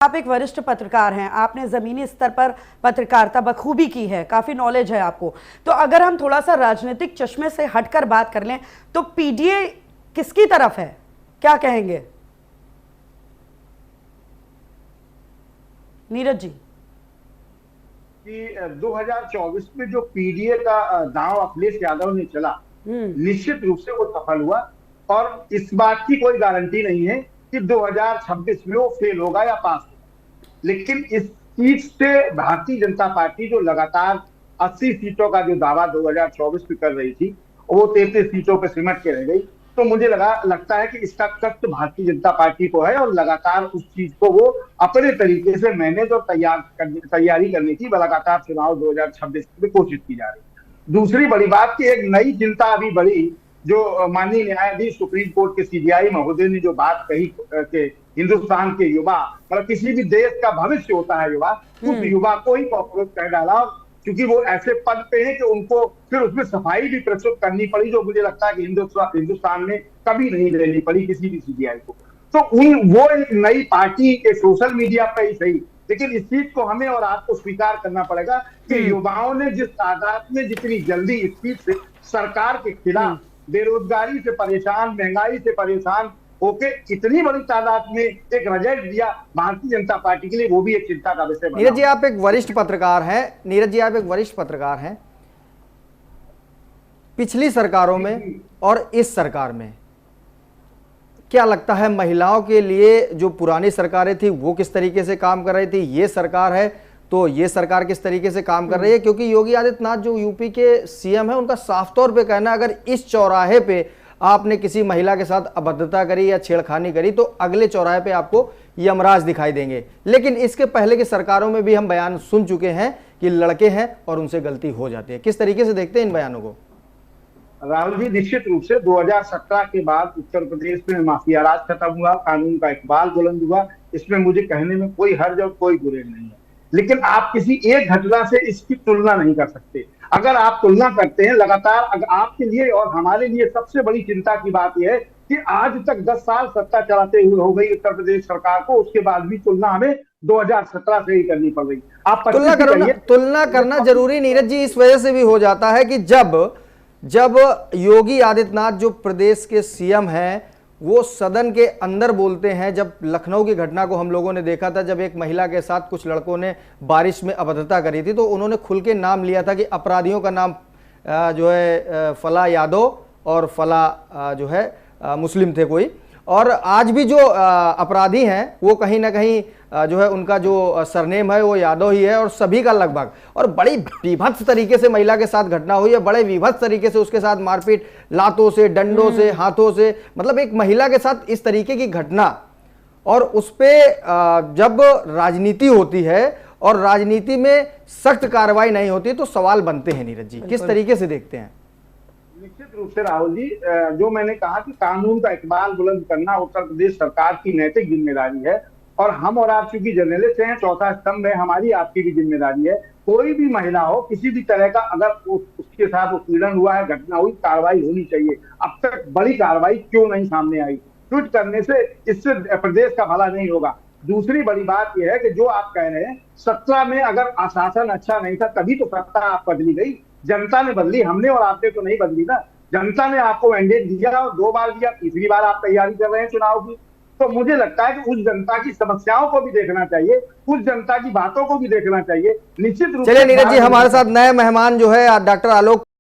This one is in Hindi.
आप एक वरिष्ठ पत्रकार हैं, आपने जमीनी स्तर पर पत्रकारिता बखूबी की है, काफी नॉलेज है आपको। तो अगर हम थोड़ा सा राजनीतिक चश्मे से हटकर बात कर लें तो पीडीए किसकी तरफ है, क्या कहेंगे नीरज जी? कि 2024 में जो पीडीए का दांव अखिलेश यादव ने चला, निश्चित रूप से वो सफल हुआ। और इस बात की कोई गारंटी नहीं है कि 2026 में वो फेल होगा या पास होगा, लेकिन इस सीट से भारतीय जनता पार्टी जो लगातार 80 सीटों का जो दावा 2024 में कर रही थी, वो 33 सीटों पर सिमट के रह गई। तो मुझे लगता है कि इसका कष्ट भारतीय जनता पार्टी को है और लगातार उस चीज को वो अपने तरीके से मैनेज और तैयारी करने की लगातार चुनाव 2026 में कोशिश की जा रही है। दूसरी बड़ी बात कि एक नई चिंता अभी बढ़ी, जो माननीय न्यायाधीश सुप्रीम कोर्ट के सीबीआई महोदय ने जो बात कही कि हिंदुस्तान के युवा, मतलब किसी भी देश का भविष्य होता है युवा, उस युवा को ही कॉकरोच कह डाला, क्योंकि वो ऐसे पद पे हैं कि उनको फिर उसमें सफाई भी प्रस्तुत करनी पड़ी, जो मुझे लगता है कि हिंदुस्तान में कभी नहीं लेनी पड़ी किसी भी सीबीआई को। तो वो एक नई पार्टी के सोशल मीडिया पे ही सही, लेकिन इस चीज को हमें और आपको स्वीकार करना पड़ेगा कि युवाओं ने जिस तादाद में जितनी जल्दी इस चीज से सरकार के खिलाफ, बेरोजगारी से परेशान, महंगाई से परेशान होके इतनी बड़ी तादाद में एक रिजल्ट दिया भारतीय जनता पार्टी के लिए, वो भी एक चिंता का विषय बना। नीरज जी आप एक वरिष्ठ पत्रकार हैं, पिछली सरकारों में और इस सरकार में क्या लगता है, महिलाओं के लिए जो पुरानी सरकारें थी वो किस तरीके से काम कर रही थी, ये सरकार है तो ये सरकार किस तरीके से काम कर रही है? क्योंकि योगी आदित्यनाथ जो यूपी के सीएम है, उनका साफ तौर पे कहना है अगर इस चौराहे पे आपने किसी महिला के साथ अभद्रता करी या छेड़खानी करी तो अगले चौराहे पे आपको यमराज दिखाई देंगे। लेकिन इसके पहले की सरकारों में भी हम बयान सुन चुके हैं कि लड़के हैं और उनसे गलती हो जाती है। किस तरीके से देखते हैं इन बयानों को? राहुल जी, निश्चित रूप से 2017 के बाद उत्तर प्रदेश में माफिया राज खत्म हुआ, कानून का इकबाल बुलंद हुआ, इसमें मुझे कहने में कोई हर्ज और कोई गुरेज नहीं है। लेकिन आप किसी एक घटना से इसकी तुलना नहीं कर सकते। अगर आप तुलना करते हैं लगातार, अगर आपके लिए और हमारे लिए सबसे बड़ी चिंता की बात यह है कि आज तक 10 साल सत्ता चलाते हुए हो गई उत्तर प्रदेश सरकार को, उसके बाद भी तुलना हमें 2017 से ही करनी पड़ रही। आप तुलना करना जरूरी नीरज जी इस वजह से भी हो जाता है कि जब योगी आदित्यनाथ जो प्रदेश के सीएम हैं वो सदन के अंदर बोलते हैं, जब लखनऊ की घटना को हम लोगों ने देखा था, जब एक महिला के साथ कुछ लड़कों ने बारिश में अभद्रता करी थी, तो उन्होंने खुल के नाम लिया था कि अपराधियों का नाम जो है फला यादव और फला जो है मुस्लिम थे कोई, और आज भी जो अपराधी हैं वो कहीं ना कहीं जो है उनका जो सरनेम है वो यादव ही है, और सभी का लगभग। और बड़ी विभत्स तरीके से महिला के साथ घटना हुई है, बड़े विभत्स तरीके से उसके साथ मारपीट, लातों से, डंडों से, हाथों से, मतलब एक महिला के साथ इस तरीके की घटना, और उस पर जब राजनीति होती है और राजनीति में सख्त कार्रवाई नहीं होती तो सवाल बनते हैं। नीरज जी किस तरीके से देखते हैं? निश्चित रूप से राहुल जी, जो मैंने कहा कि कानून का इकबाल बुलंद करना उत्तर प्रदेश सरकार की नैतिक जिम्मेदारी है, और हम और आप चूंकि जर्नलिस्ट हैं, चौथा स्तंभ है, हमारी आपकी भी जिम्मेदारी है। कोई भी महिला हो, किसी भी तरह का अगर उसके साथ उत्पीड़न हुआ है, घटना हुई, कार्रवाई होनी चाहिए। अब तक बड़ी कार्रवाई क्यों नहीं सामने आई? ट्वीट करने से इससे प्रदेश का भला नहीं होगा। दूसरी बड़ी बात यह है कि जो आप कह रहे हैं 17 में अगर शासन अच्छा नहीं था तभी तो सत्ता आप बदली गई, जनता ने बदली, हमने और आपने तो नहीं बदली ना। जनता ने आपको मैंडेट दिया और 2 बार दिया, तीसरी बार आप तैयारी कर रहे हैं चुनाव की। तो मुझे लगता है कि उस जनता की समस्याओं को भी देखना चाहिए, उस जनता की बातों को भी देखना चाहिए। निश्चित रूप से चलिए नीरज जी, हमारे साथ नए मेहमान जो है डॉक्टर आलोक